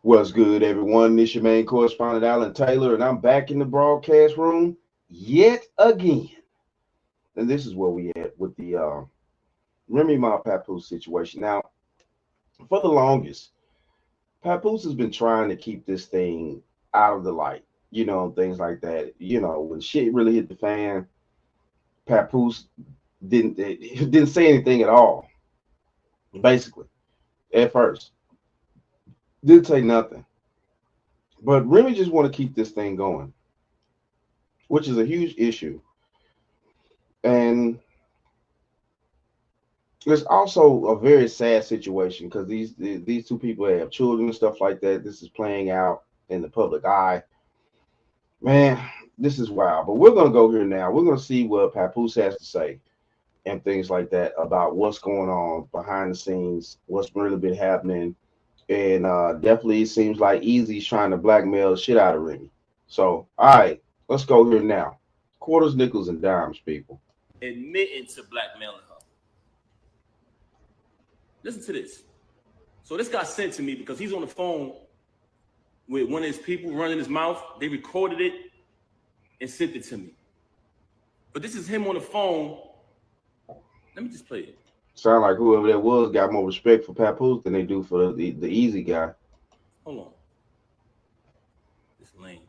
What's good, everyone? This your main correspondent, Alan Taylor, and I'm back in the broadcast room yet again. And this is where we at with the Remy Ma Papoose situation. Now, for the longest, Papoose has been trying to keep this thing out of the light, things like that. When shit really hit the fan, Papoose didn't say anything at all, basically, at first. Didn't say nothing. But Remy just want to keep this thing going, which is a huge issue. And it's also a very sad situation because these two people have children and stuff like that. This is playing out in the public eye. Man, this is wild. But we're gonna go here now. We're gonna see what Papoose has to say and things like that about what's going on behind the scenes, what's really been happening. And definitely it seems like Eazy's trying to blackmail the shit out of Remy. So, all right, let's go here now. Quarters, nickels, and dimes, people. Admitting to blackmailing her. Listen to this. So this got sent to me because he's on the phone with one of his people running his mouth. They recorded it and sent it to me. But this is him on the phone. Let me just play it. Sound like whoever that was got more respect for Papoose than they do for the Eazy guy. Hold on. This lame.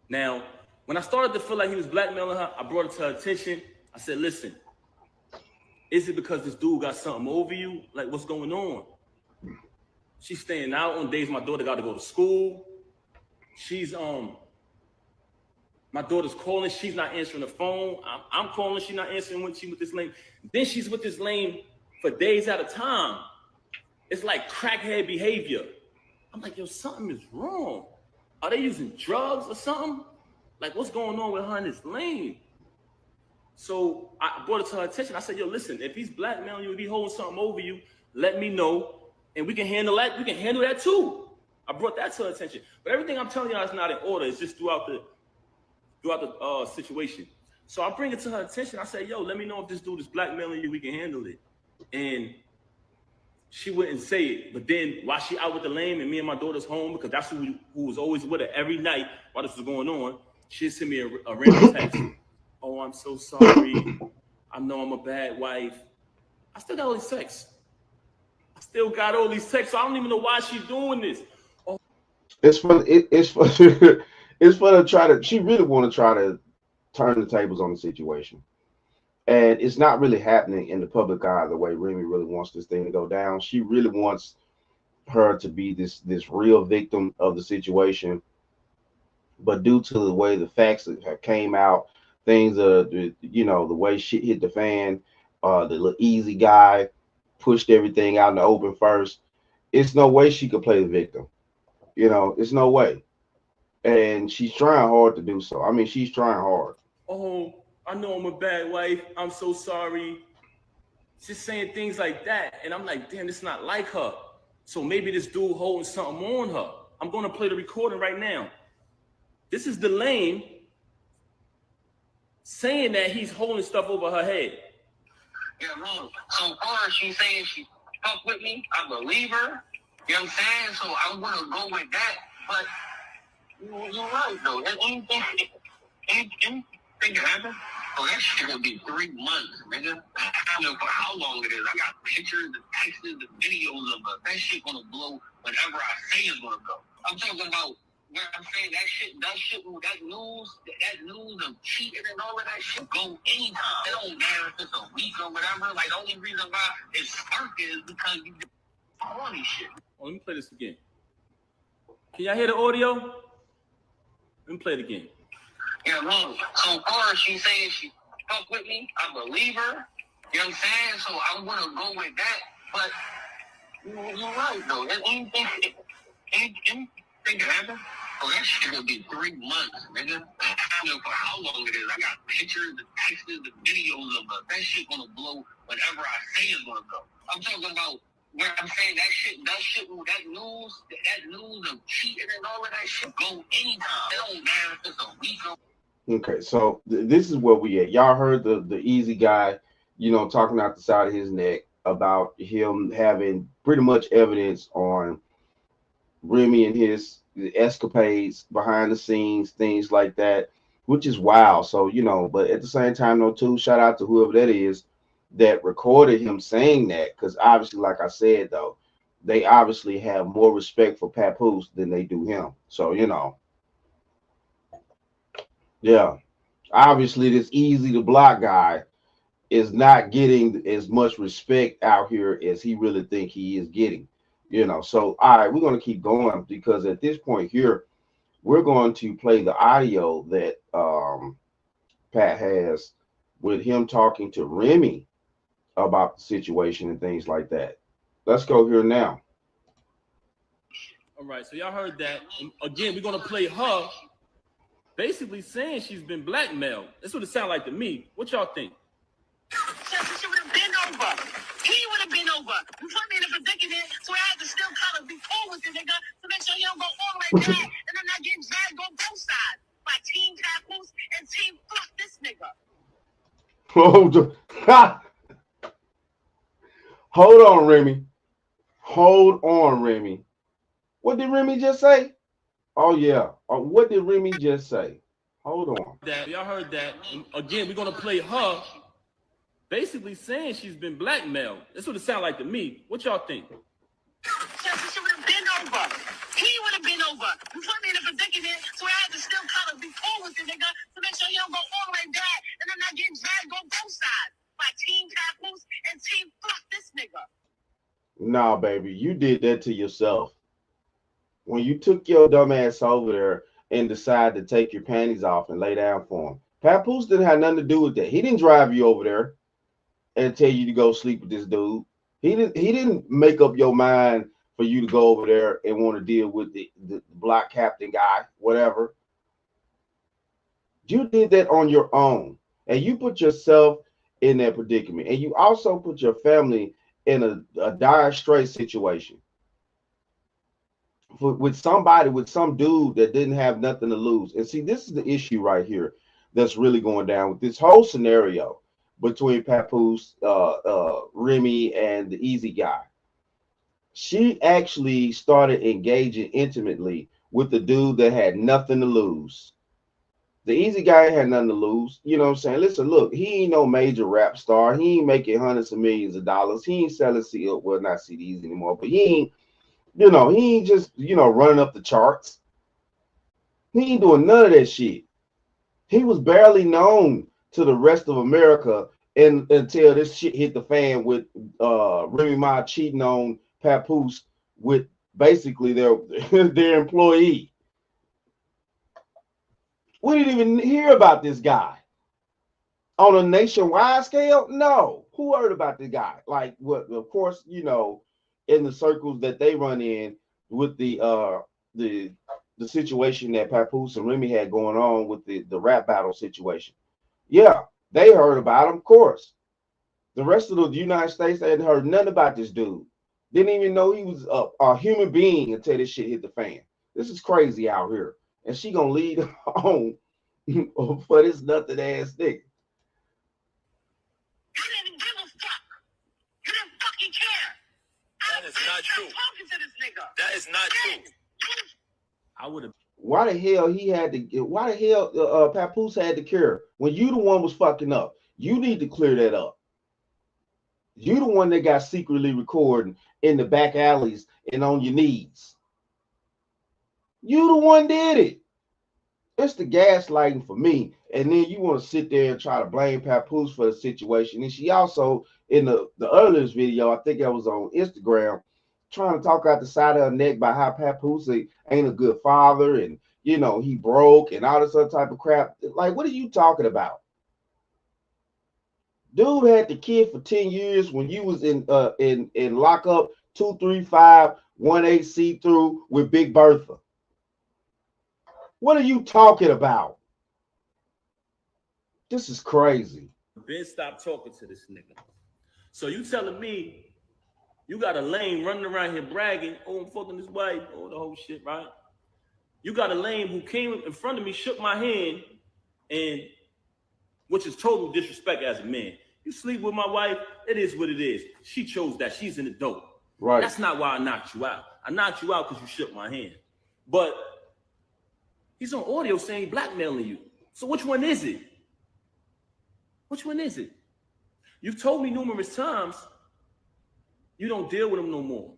Now, when I started to feel like he was blackmailing her, I brought it to her attention. I said, listen, is it because this dude got something over you? Like, what's going on? She's staying out on days my daughter got to go to school. She's my daughter's calling, she's not answering the phone. I'm calling, she's not answering when she's with this lame. Then she's with this lame for days at a time. It's like crackhead behavior. I'm like, yo, something is wrong. Are they using drugs or something? Like, what's going on with her and this lame? So I brought it to her attention. I said, yo, listen, if he's blackmailing you, if he's holding something over you, let me know. And we can handle that. We can handle that too. I brought that to her attention. But everything I'm telling y'all is not in order. It's just throughout the situation. So I bring it to her attention. I say, yo, let me know if this dude is blackmailing you, we can handle it. And she wouldn't say it. But then while she out with the lame and me and my daughter's home, because that's who was always with her every night while this was going on, she'd send me a random text. Oh, I'm so sorry. I know I'm a bad wife. I still got all these texts. So I don't even know why she's doing this. Oh. It's for it's for to try to. She really want to try to turn the tables on the situation, and it's not really happening in the public eye the way Remy really wants this thing to go down. She really wants her to be this real victim of the situation, but due to the way the facts have came out, things the way shit hit the fan, the little Eazy guy pushed everything out in the open first. It's no way she could play the victim. It's no way. And she's trying hard to do so. I mean, she's trying hard. Oh, I know I'm a bad wife. I'm so sorry. Just saying things like that. And I'm like, damn, it's not like her. So maybe this dude holding something on her. I'm going to play the recording right now. This is the lame saying that he's holding stuff over her head. Yeah, no. So far, she's saying she fuck with me. I believe her. You know what I'm saying? So I'm going to go with that. But you're right, though. Anything can happen. So that shit will be 3 months, nigga. I don't know for how long it is. I got pictures, the texts, the videos of it. That shit gonna blow whenever I say it's gonna go. I'm talking about where I'm saying that news of cheating and all of that shit go anytime. It don't matter if it's a week or whatever. Like, the only reason why it's sparked is because you do all these shit. Oh, let me play this again. Can y'all hear the audio? Let me play it again. Yeah, no. So far, she's saying she fuck with me. I believe her. You know what I'm saying? So I'm gonna go with that. But you're right, though. Anything can happen. So that shit will be 3 months, nigga. I don't know for how long it is. I got pictures, the texts, the videos of it. That shit gonna blow whenever I say it's gonna go. I'm talking about where I'm saying that news of cheating and all of that shit go anytime. It don't matter if it's a week or. Okay, so this is where we at. Y'all heard the Eazy guy, talking out the side of his neck, about him having pretty much evidence on Remy and his escapades behind the scenes, things like that, which is wild. So, but at the same time, though, too, shout out to whoever that is that recorded him saying that, because obviously, like I said, though, they obviously have more respect for Papoose than they do him. So, yeah, obviously, this Eazy the Block guy is not getting as much respect out here as he really think he is getting. So all right, we're going to keep going because at this point here, we're going to play the audio that Pat has with him talking to Remy about the situation and things like that. Let's go here now. All right, so y'all heard that. And again, we're gonna play her basically saying she's been blackmailed. That's what it sounds like to me. What y'all think? She would have been over. He would have been over. You put me in a predicament, so I had to still kind of be cool with the nigga to make sure he don't go all the way back and then not getting dragged on both sides by Team Papoose and Team Fuck this nigga. Hold on, Remy. Hold on, Remy. What did Remy just say? Oh yeah. What did Remy just say? Hold on. Y'all heard that. And again, we're gonna play her basically saying she's been blackmailed. That's what it sounds like to me. What y'all think? She would have been over. He would have been over. You put me in a predicament, so I had to still kind of be cool with the nigga to make sure he don't go all the way back and then not getting dragged on both sides by Team Papoose and Team Fuck this nigga. Nah, baby, you did that to yourself. When you took your dumb ass over there and decided to take your panties off and lay down for him. Papoose didn't have nothing to do with that. He didn't drive you over there and tell you to go sleep with this dude. He didn't make up your mind for you to go over there and want to deal with the block captain guy, whatever. You did that on your own. And you put yourself in that predicament. And you also put your family in a dire straight situation. With some dude that didn't have nothing to lose. And see, this is the issue right here that's really going down with this whole scenario between Papoose, Remy, and the Eazy guy. She actually started engaging intimately with the dude that had nothing to lose. The Eazy guy had nothing to lose. You know what I'm saying? Listen, look, he ain't no major rap star. He ain't making hundreds of millions of dollars. He ain't selling well, not CDs anymore, but he ain't he ain't just, running up the charts. He ain't doing none of that shit. He was barely known to the rest of America until this shit hit the fan with Remy Ma cheating on Papoose with basically their their employee. We didn't even hear about this guy on a nationwide scale. No, who heard about this guy? Like, what? Of course, in the circles that they run in with the situation that Papoose and Remy had going on with the rap battle situation. Yeah, they heard about him, of course. The rest of the United States hadn't heard nothing about this dude. Didn't even know he was a human being until this shit hit the fan. This is crazy out here. And she gonna lead on for this nothing ass nigga. You didn't give a fuck. You didn't fucking care. That is not true. Talking to this nigga. That is not true. I would have. Why the hell Papoose had to care when you the one was fucking up? You need to clear that up. You the one that got secretly recording in the back alleys and on your knees. You the one did it. It's the gaslighting for me. And then you want to sit there and try to blame Papoose for the situation. And she also, in the earliest video, I think that was on Instagram, trying to talk out the side of her neck about how Papoose ain't a good father and, he broke and all this other type of crap. Like, what are you talking about? Dude had the kid for 10 years when you was in lockup 23518 see through with Big Bertha. What are you talking about? This is crazy. Ben stopped talking to this nigga. So you telling me you got a lame running around here bragging, oh, I'm fucking this wife, oh, the whole shit, right? You got a lame who came in front of me, shook my hand, and which is total disrespect as a man. You sleep with my wife, it is what it is. She chose that. She's an adult. Right. That's not why I knocked you out. I knocked you out because you shook my hand. But he's on audio saying blackmailing you. So which one is it? Which one is it? You've told me numerous times you don't deal with him no more.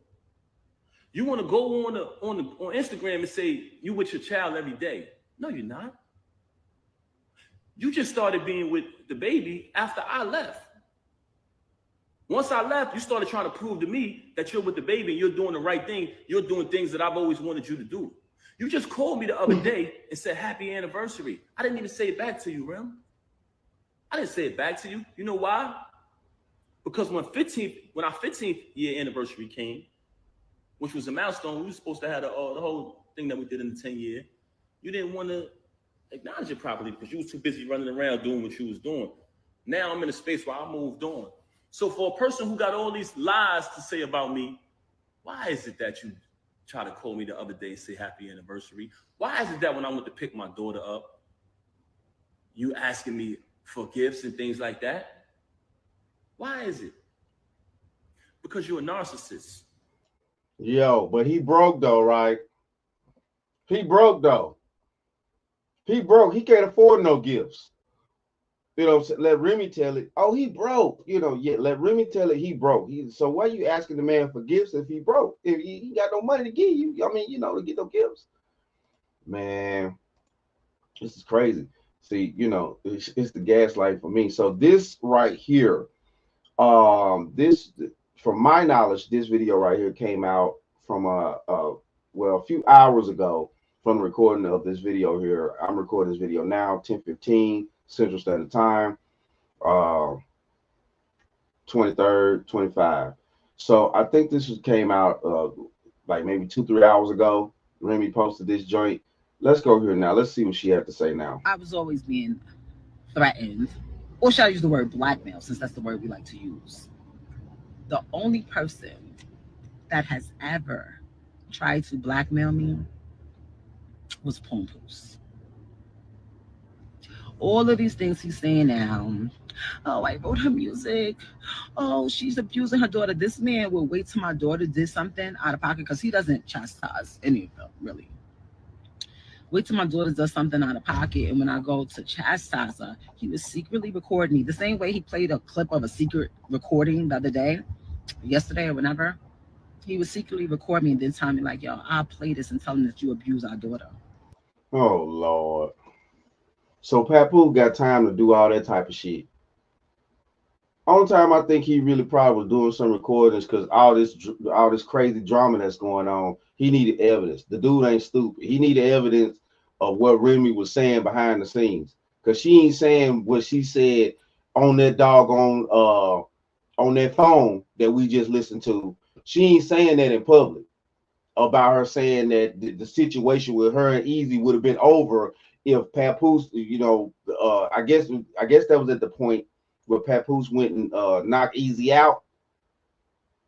You want to go on Instagram and say you with your child every day. No, you're not. You just started being with the baby after I left. Once I left, you started trying to prove to me that you're with the baby and you're doing the right thing. You're doing things that I've always wanted you to do. You just called me the other day and said happy anniversary. I didn't even say it back to you, Rem. I didn't say it back to you. You know why? Because when our 15th year anniversary came, which was a milestone, we were supposed to have the whole thing that we did in the 10 year. You didn't want to acknowledge it properly because you was too busy running around doing what you was doing. Now I'm in a space where I moved on. So for a person who got all these lies to say about me, why is it that you try to call me the other day and say happy anniversary? Why is it that when I went to pick my daughter up, you asking me for gifts and things like that? Why is it? Because you're a narcissist. Yo, but he broke though, right? He broke though. He broke. He can't afford no gifts. You know, let Remy tell it. Oh, he broke. You know, yeah, let Remy tell it he broke. So why you asking the man for gifts if he broke? If he got no money to give you, I mean, you know, to get no gifts. Man, this is crazy. See, you know, it's the gaslight for me. So this right here, this, from my knowledge, this video right here came out from a few hours ago from the recording of this video here. I'm recording this video now, 10:15 Central Standard Time, 23rd, 25. So I think this came out like maybe 2-3 hours ago. Remy posted this joint. Let's go here now. Let's see what she had to say now. I was always being threatened, or should I use the word blackmail, since that's the word we like to use. The only person that has ever tried to blackmail me was Papoose. All of these things he's saying now. Oh, I wrote her music. Oh, she's abusing her daughter. This man will wait till my daughter did something out of pocket, because he doesn't chastise any of them, really. Wait till my daughter does something out of pocket, and when I go to chastise her, he was secretly recording me. The same way he played a clip of a secret recording the other day, yesterday or whenever. He was secretly recording me and then tell me like, yo, I'll play this and tell him that you abuse our daughter. Oh, Lord. So Papoose got time to do all that type of shit. Only time I think he really probably was doing some recordings because all this crazy drama that's going on, he needed evidence. The dude ain't stupid. He needed evidence of what Remy was saying behind the scenes, because she ain't saying what she said on that doggone on that phone that we just listened to. She ain't saying that in public about her saying that the situation with her and Eazy would have been over if Papoose, you know, I guess that was at the point where Papoose went and knocked Eazy out,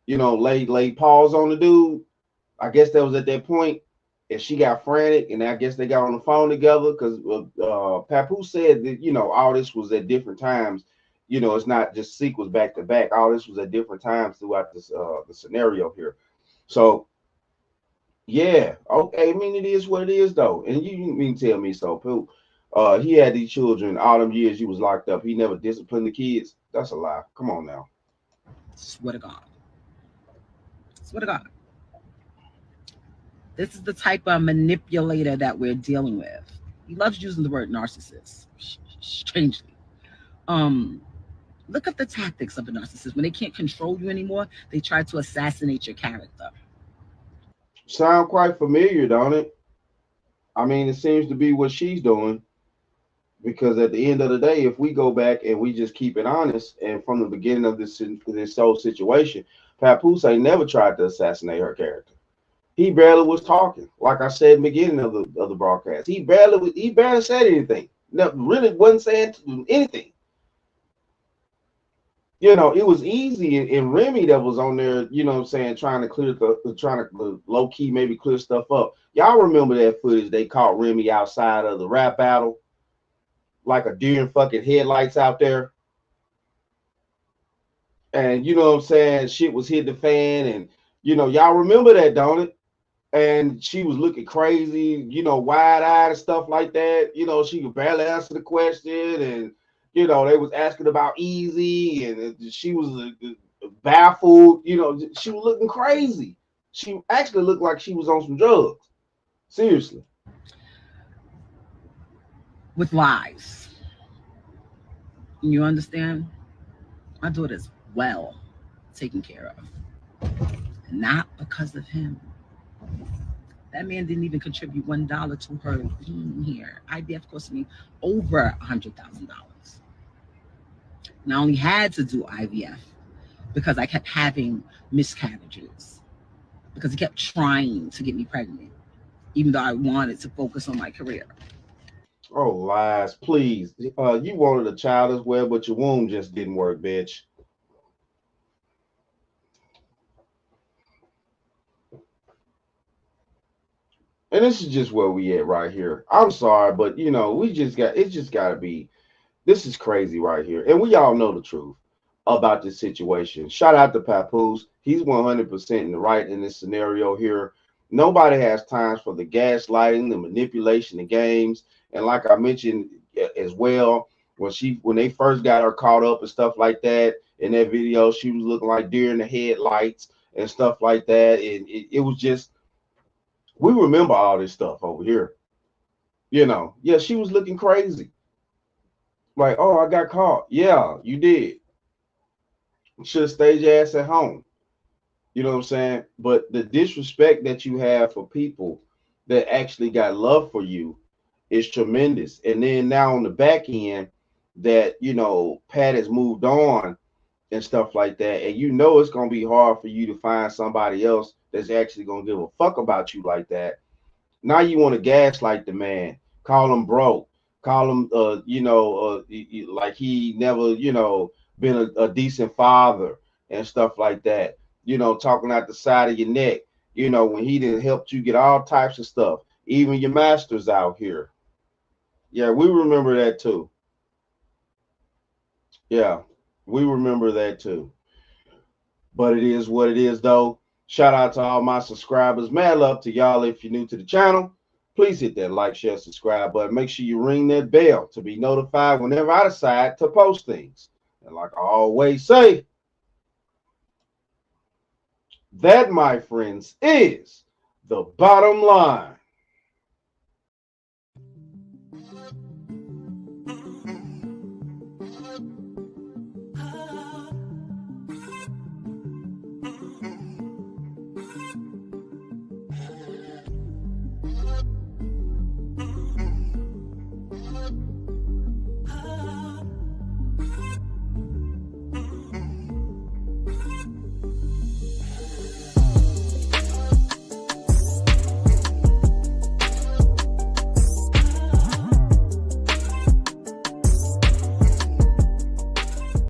you know, laid paws on the dude. I guess that was at that point, and she got frantic, and I guess they got on the phone together because Papoose said that, you know, all this was at different times. You know, it's not just sequels back to back. All this was at different times throughout this the scenario here. So yeah, okay. I mean, it is what it is, though. And you mean tell me so, Pooh? He had these children all them years he was locked up. He never disciplined the kids. That's a lie. Come on now. Swear to God. Swear to God. This is the type of manipulator that we're dealing with. He loves using the word narcissist, strangely. Look at the tactics of a narcissist. When they can't control you anymore, they try to assassinate your character. Sound quite familiar, don't it? I mean, it seems to be what she's doing. Because at the end of the day, if we go back and we just keep it honest, and from the beginning of this whole situation, Papoose ain't never tried to assassinate her character. He barely was talking. Like I said in the beginning of the broadcast, he barely said anything. No, really wasn't saying anything. You know, it was Eazy and Remy that was on there, you know what I'm saying, trying to low key maybe clear stuff up. Y'all remember that footage they caught Remy outside of the rap battle, like a deer in fucking headlights out there? And you know what I'm saying? Shit was hit the fan, and y'all remember that, don't it? And she was looking crazy, wide-eyed and stuff like that. She could barely answer the question, and they was asking about Eazy, and she was baffled. She was looking crazy. She actually looked like she was on some drugs. Seriously. With lies. You understand? My daughter's well taken care of. Not because of him. That man didn't even contribute $1 to her being here. IVF cost me over $100,000. And I only had to do IVF because I kept having miscarriages. Because he kept trying to get me pregnant, even though I wanted to focus on my career. Oh, lies, please. You wanted a child as well, but your womb just didn't work, bitch. And this is just where we at right here. I'm sorry, but it's just gotta be. This is crazy right here. And we all know the truth about this situation. Shout out to Papoose. He's 100% in the right in this scenario here. Nobody has time for the gaslighting, the manipulation, the games. And like I mentioned as well, when they first got her caught up and stuff like that in that video, she was looking like deer in the headlights and stuff like that. And it was just, we remember all this stuff over here. Yeah, she was looking crazy. Like, oh, I got caught. Yeah, you did. Should have stayed your ass at home. You know what I'm saying? But the disrespect that you have for people that actually got love for you is tremendous. And then now on the back end, that Pat has moved on and stuff like that, and it's gonna be hard for you to find somebody else that's actually gonna give a fuck about you like that. Now you want to gaslight the man, call him broke, call him, like he never, been a decent father and stuff like that. Talking out the side of your neck. When he didn't help you get all types of stuff, even your masters out here. Yeah, we remember that too. Yeah, we remember that too. But it is what it is, though. Shout out to all my subscribers. Mad love to y'all. If you're new to the channel, please hit that like, share, subscribe button. Make sure you ring that bell to be notified whenever I decide to post things. And like I always say, that, my friends, is the bottom line.